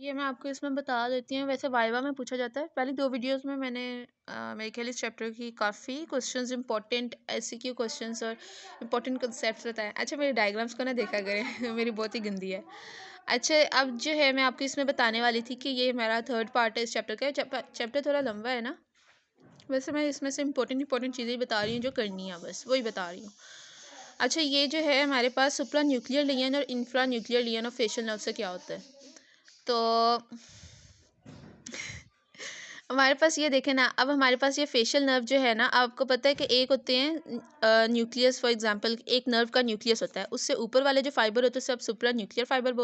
ये मैं आपको इसमें बता देती हूँ। वैसे वाइवा में पूछा जाता है। पहली 2 वीडियोज़ में मैंने मेरे ख़्याल इस चैप्टर की काफ़ी क्वेश्चंस इंपॉर्टेंट एमसीक्यू क्वेश्चंस और इंपॉर्टेंट कांसेप्ट्स बताए। अच्छा मेरे डायग्राम्स को ना देखा करें मेरी बहुत ही गंदी है। अच्छा अब जो है मैं आपको इसमें बताने वाली थी कि ये मेरा थर्ड पार्ट है इस चैप्टर का। चैप्टर थोड़ा लंबा है ना, वैसे मैं इसमें से इंपॉर्टेंट चीज़ें बता रही हूँ जो करनी है, बस वही बता रही हूँ। अच्छा ये जो है हमारे पास सुप्रा न्यूक्लियर लियन और infranuclear lesion of facial nerve से क्या होता है। तो हमारे पास ये देखें ना, अब हमारे पास ये फेशियल नर्व जो है ना, आपको पता है कि एक होते हैं न्यूक्लियस। फॉर एग्जांपल एक नर्व का न्यूक्लियस होता है, उससे ऊपर वाले जो फाइबर होते हैं सब सुप्रा न्यूक्लियर फाइबर।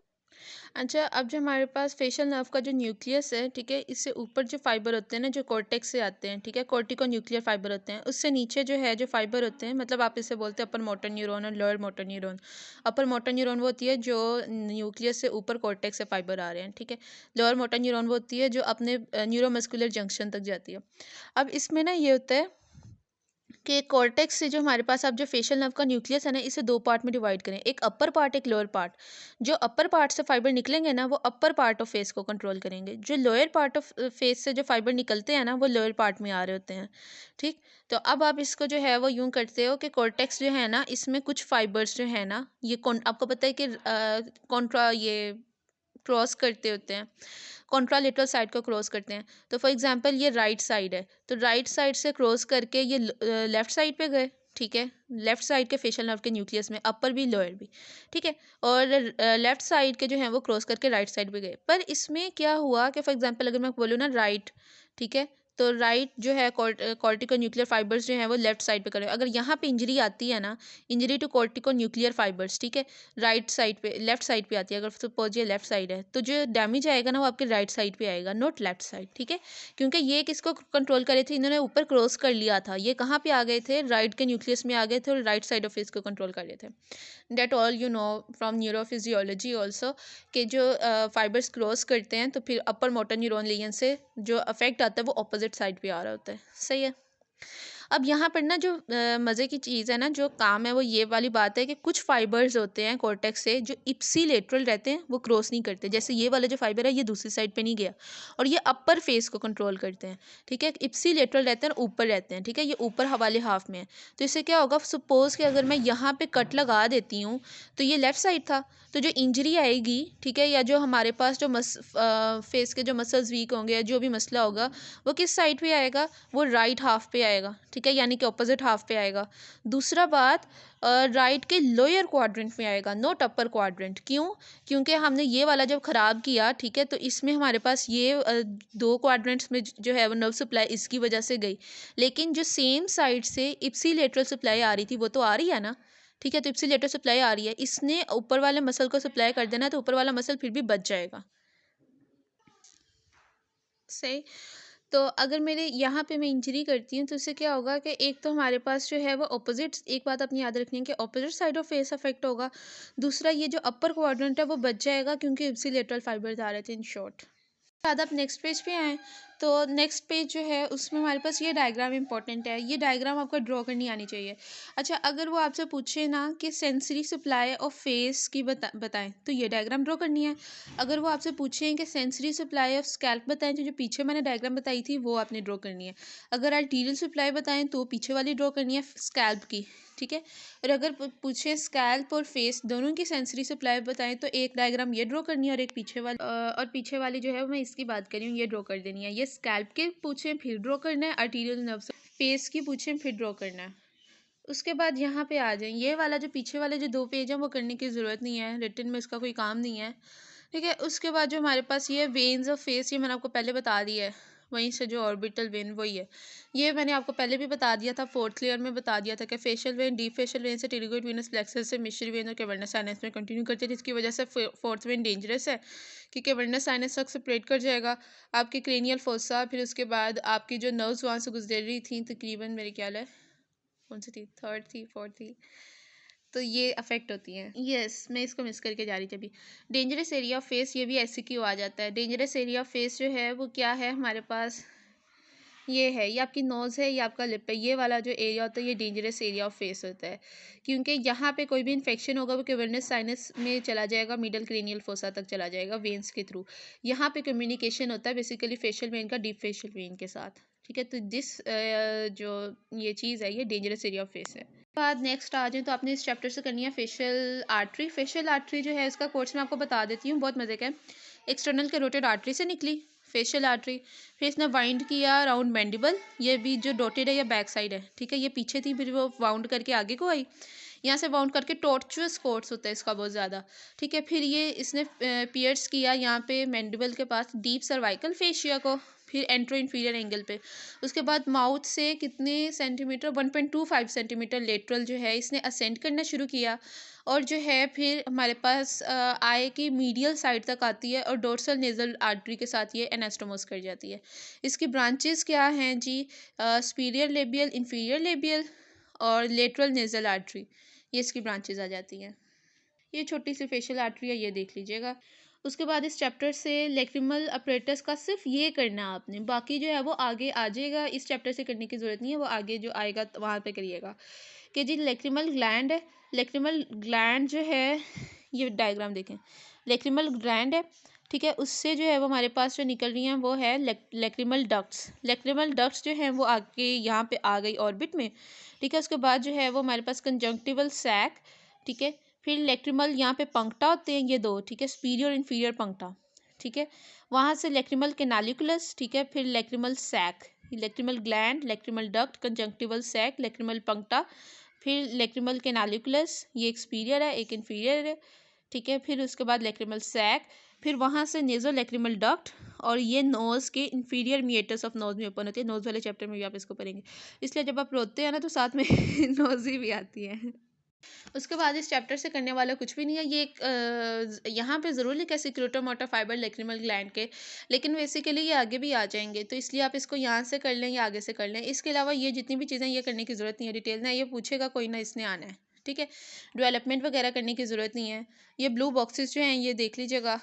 अच्छा अब जो हमारे पास फेशियल नर्व का जो न्यूक्लियस है, ठीक है, इससे ऊपर जो फाइबर होते हैं ना जो कॉर्टेक्स से आते हैं, ठीक है, कॉर्टिको न्यूक्लियर फाइबर होते हैं। उससे नीचे जो है जो फाइबर होते हैं, मतलब आप इसे बोलते हैं अपर मोटर न्यूरॉन और lower motor neuron. Upper motor neuron वो होती है जो न्यूक्लियस से ऊपर कॉर्टेक्स से फाइबर आ रहे हैं, ठीक है। लोअर मोटर न्यूरॉन वो होती है जो अपने न्यूरोमस्कुलर जंक्शन तक जाती है। अब इसमें ना ये होता है कि कॉर्टेक्स से जो हमारे पास अब जो फेशियल नर्व का न्यूक्लियस है ना, इसे 2 पार्ट में डिवाइड करें, एक अपर पार्ट एक लोअर पार्ट। जो अपर पार्ट से फाइबर निकलेंगे ना वो अपर पार्ट ऑफ फेस को कंट्रोल करेंगे, जो लोअर पार्ट ऑफ फेस से जो फाइबर निकलते हैं ना वो लोअर पार्ट में आ रहे होते हैं, ठीक। तो अब आप इसको जो है वो यूं करते हो कि कॉर्टेक्स जो है ना इसमें कुछ फाइबर्स जो है ना ये आपको पता है कि कॉन्ट्रा ये क्रॉस करते होते हैं, कॉन्ट्रालेटरल साइड को क्रॉस करते हैं। तो फॉर एग्जांपल ये राइट साइड है, तो राइट साइड से क्रॉस करके ये लेफ्ट साइड पे गए, ठीक है। लेफ्ट साइड के फेशियल नर्व के न्यूक्लियस में अपर भी लोअर भी, ठीक है। और लेफ्ट साइड के जो हैं वो क्रॉस करके राइट साइड पे गए। पर इसमें क्या हुआ कि फॉर एग्जांपल अगर मैं बोलूँ ना राइट, ठीक है, तो राइट जो है कॉर्टिको न्यूक्लियर फाइबर्स जो हैं वो लेफ्ट साइड पे करें। अगर यहाँ पे इंजरी आती है ना, injury to cortico nuclear fibres, ठीक है, राइट साइड पे लेफ्ट साइड पे आती है, अगर सपोज ये लेफ्ट साइड है तो जो डैमेज आएगा ना वो आपके राइट साइड पे आएगा, नॉट लेफ्ट साइड, ठीक है। क्योंकि ये किसको कंट्रोल करे थे, इन्होंने ऊपर क्रॉस कर लिया था, ये कहाँ पे आ गए थे, राइट के न्यूक्लियस में आ गए थे और राइट साइड ऑफ फेस को कंट्रोल कर रहे थे। That all you know from neurophysiology also कि जो फाइबर्स क्रॉस करते हैं तो फिर अपर मोटर न्यूरॉन लिगन से जो अफेक्ट आता है वो ऑपोजिट साइड पे आ रहा होता है, सही है। अब यहाँ पर ना जो मज़े की चीज़ है ना, जो काम है वो ये वाली बात है कि कुछ फाइबर्स होते हैं कॉर्टेक्स से जो इप्सीलेटरल रहते हैं, वो क्रॉस नहीं करते। जैसे ये वाला जो फाइबर है ये दूसरी साइड पे नहीं गया और ये अपर फेस को कंट्रोल करते हैं, ठीक है। इप्सीलेटरल रहते हैं और ऊपर रहते हैं, ठीक है, ये ऊपर हवाले हाफ में है। तो इससे क्या होगा, सपोज कि अगर मैं यहाँ पे कट लगा देती हूँ तो ये लेफ्ट साइड था, तो जो इंजरी आएगी, ठीक है, या जो हमारे पास जो फेस के जो मसल्स वीक होंगे या जो भी मसला होगा वो किस साइड पे आएगा, वो राइट हाफ पे आएगा, ठीक है, यानी कि ऑपोजिट हाफ पे आएगा। दूसरा बात, राइट के लोअर क्वाड्रेंट में आएगा, नॉट अपर क्वाड्रेंट। क्यों? क्योंकि हमने ये वाला जब ख़राब किया, ठीक है, तो इसमें हमारे पास ये 2 क्वाड्रेंट्स में जो है वो नर्व सप्लाई इसकी वजह से गई। लेकिन जो सेम साइड से इप्सीलेटरल सप्लाई आ रही थी वो तो आ रही है ना, ठीक है। तो इप्सीलेटरल सप्लाई आ रही है, इसने ऊपर वाले मसल को सप्लाई कर देना, तो ऊपर वाला मसल फिर भी बच जाएगा, सही। तो अगर मेरे यहाँ पे मैं इंजरी करती हूँ तो इससे क्या होगा कि एक तो हमारे पास जो है वो ऑपोजिट, एक बात अपनी याद रखनी है कि opposite side of face affect होगा। दूसरा ये जो अपर क्वाड्रेंट है वो बच जाएगा क्योंकि इप्सिलेटरल फाइबर्स आ रहे थे, इन शॉर्ट। बाद आप नेक्स्ट पेज पे आएँ तो नेक्स्ट पेज जो है उसमें हमारे पास ये डायग्राम इंपॉर्टेंट है। ये डायग्राम आपको ड्रॉ करनी आनी चाहिए। अच्छा अगर वो आपसे पूछे ना कि सेंसरी सप्लाई ऑफ फेस की बताएं तो ये डायग्राम ड्रॉ करनी है। अगर वो आपसे पूछें कि सेंसरी सप्लाई ऑफ स्कैल्प बताएं तो जो पीछे मैंने डायग्राम बताई थी वो आपने ड्रॉ करनी है। अगर आर्टीरियल सप्लाई बताएं तो पीछे वाली ड्रॉ करनी है स्कैल्प की, ठीक है। और अगर पूछे स्कैल्प और फेस दोनों की सेंसरी सप्लाई बताएं तो एक डायग्राम ये ड्रॉ करनी है और एक पीछे वाली और पीछे वाली जो है मैं इसकी बात कर रही हूँ, ये ड्रॉ कर देनी है। ये स्कैल्प के पूछें फिर ड्रॉ करना है, आर्टीरियल नर्व फेस की पूछें फिर ड्रॉ करना है। उसके बाद यहाँ पे आ जाएं, ये वाला जो पीछे वाले जो 2 पेज हैं वो करने की ज़रूरत नहीं है, रिटन में इसका कोई काम नहीं है, ठीक है। उसके बाद जो हमारे पास ये वेन्स ऑफ फेस, ये मैंने आपको पहले बता दिया है। वहीं से जो ऑर्बिटल वेन वही है, ये मैंने आपको पहले भी बता दिया था, फोर्थ लेयर में बता दिया था कि facial vein deep facial vein से टिरिगोइड वेनस प्लेक्सस से मिश्री वेन और कैवर्नस साइनस में कंटिन्यू करती है, जिसकी वजह से फोर्थ वेन डेंजरस है कि कैवर्नस साइनस तक सेपरेट कर जाएगा आपकी क्रेनियल फोसा। फिर उसके बाद आपकी जो नर्व्स वहाँ से गुजर रही थी तकरीबन, मेरे ख्याल है कौन सी थी, थर्ड थी फोर्थ थी, तो ये अफेक्ट होती हैं। यस मैं इसको मिस करके जा रही थी अभी। डेंजरस एरिया ऑफ फेस, ये भी ऐसे क्यों आ जाता है। डेंजरस एरिया ऑफ फेस जो है वो क्या है हमारे पास, ये आपकी नोज़ है, ये आपका लिप है, ये वाला जो एरिया होता है ये डेंजरस एरिया ऑफ फेस होता है। क्योंकि यहाँ पे कोई भी इन्फेक्शन होगा वो कैवर्नस साइनस में चला जाएगा, मिडल क्रेनियल फोसा तक चला जाएगा वेन्स के थ्रू। यहाँ पे कम्युनिकेशन होता है बेसिकली फेशियल वेन का डीप फेशियल वेन के साथ। ठीक है? तो जो ये चीज़ है ये डेंजरस एरिया ऑफ फेस है। बाद नेक्स्ट आ जाएँ तो आपने इस चैप्टर से करनी है फेशियल आर्टरी। फेशियल आर्टरी जो है इसका कोर्स मैं आपको बता देती हूँ, बहुत मज़े का है। एक्सटर्नल कैरोटिड आर्टरी से निकली फेशियल आर्टरी, फिर इसने वाइंड किया अराउंड मैंडिबल, ये भी जो डॉटेड है या बैक साइड है, ठीक है, ये पीछे थी, फिर वो वाउंड करके आगे को आई, यहाँ से वाउंड करके टॉर्चुअस कोर्स होता है इसका बहुत ज़्यादा। ठीक है, फिर ये इसने पियर्स किया यहाँ पे मैंडिबल के पास डीप सर्वाइकल फेशिया को, फिर एंट्रो इन्फीरियर एंगल पे। उसके बाद माउथ से कितने सेंटीमीटर, 1.25 सेंटीमीटर लेटरल जो है इसने असेंड करना शुरू किया, और जो है फिर हमारे पास आई की मीडियल साइड तक आती है और डोर्सल नेजल आर्टरी के साथ ये एनास्टोमोस कर जाती है। इसकी ब्रांचेस क्या हैं जी? सुपीरियर लेबियल, इंफीरियर लेबियल और लेटरल नेजल आर्टरी, ये इसकी ब्रांचेस आ जाती हैं। ये छोटी सी फेशियल आर्टरी है, ये देख लीजिएगा। उसके बाद इस चैप्टर से लेक्रिमल अपरेटस का सिर्फ ये करना है आपने, बाकी जो है वो आगे आ जाएगा, इस चैप्टर से करने की ज़रूरत नहीं है, वो आगे जो आएगा वहाँ पे करिएगा। कि जी लेक्रिमल ग्लैंड है, लेक्रिमल ग्लैंड जो है, ये डायग्राम देखें, लेक्रिमल ग्लैंड है, ठीक है, उससे जो है वो हमारे पास जो निकल रही हैं वो है लेक्रिमल डक्ट्स। लेक्रिमल डक्ट्स जो हैं वो आगे यहाँ पे आ गई ऑर्बिट में, ठीक है। उसके बाद जो है वो हमारे पास कंजंक्टिवल सैक, ठीक है, फिर लेक्रिमल यहाँ पे पंक्टा होते हैं ये दो, ठीक है, सुपीरियर और इन्फीरियर पंक्टा, ठीक है, वहाँ से लेक्रिमल कैनालिकुलस, ठीक है, फिर lacrimal sac, lacrimal gland, lacrimal duct, conjunctival sac, lacrimal puncta, फिर लेक्रिमल कैनालिकुलस, ये एक सुपीरियर है एक इन्फीरियर है, ठीक है, फिर उसके बाद लेक्रिमल सैक, फिर वहाँ से नेजो लेक्रिमल डक्ट, और ये नोज़ के इन्फीरियर मिएटस ऑफ नोज़ में ओपन होती है। नोज़ वाले चैप्टर में भी आप इसको पढ़ेंगे, इसलिए जब आप रोते हैं ना तो साथ में नोज़ ही भी आती है। उसके बाद इस चैप्टर से करने वाला कुछ भी नहीं है, ये एक यहाँ पे ज़रूर लिखा है सिक्रोटम मोटर फाइबर लेक्रिमल ग्लैंड के, लेकिन बेसिकली ये आगे भी आ जाएंगे, तो इसलिए आप इसको यहाँ से कर लें या आगे से कर लें। इसके अलावा ये जितनी भी चीज़ें ये करने की ज़रूरत नहीं है, डिटेल ना ये पूछेगा कोई ना, इसने आना है, ठीक है। डेवलपमेंट वगैरह करने की ज़रूरत नहीं है। ये ब्लू बॉक्सेस जो हैं ये देख लीजिएगा,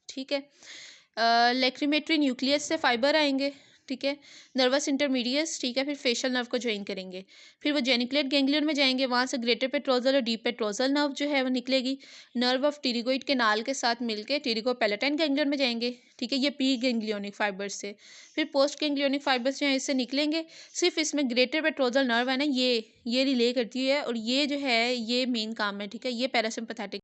ठीक है। लेक्रीमेटरी न्यूक्लियस से फाइबर आएंगे, ठीक है, नर्वस इंटरमीडियस, ठीक है, फिर फेशियल नर्व को ज्वाइन करेंगे, फिर वो जेनिकुलेट गैंग्लियन में जाएंगे, वहाँ से ग्रेटर पेट्रोजल और डीप पेट्रोजल नर्व जो है वो निकलेगी, नर्व ऑफ टिरिगोइड केनाल के साथ मिलके टिरिगो पैलेटाइन गैंग्लियन में जाएंगे, ठीक है, ये पी गैंग्लियोनिक फाइबर्स से, फिर पोस्ट गैंग्लियोनिक फाइबर्स जो है इससे निकलेंगे। सिर्फ इसमें ग्रेटर पेट्रोजल नर्व है ना, ये रिले करती है, और ये जो है ये मेन काम है, ठीक है, ये पैरासिम्पैथेटिक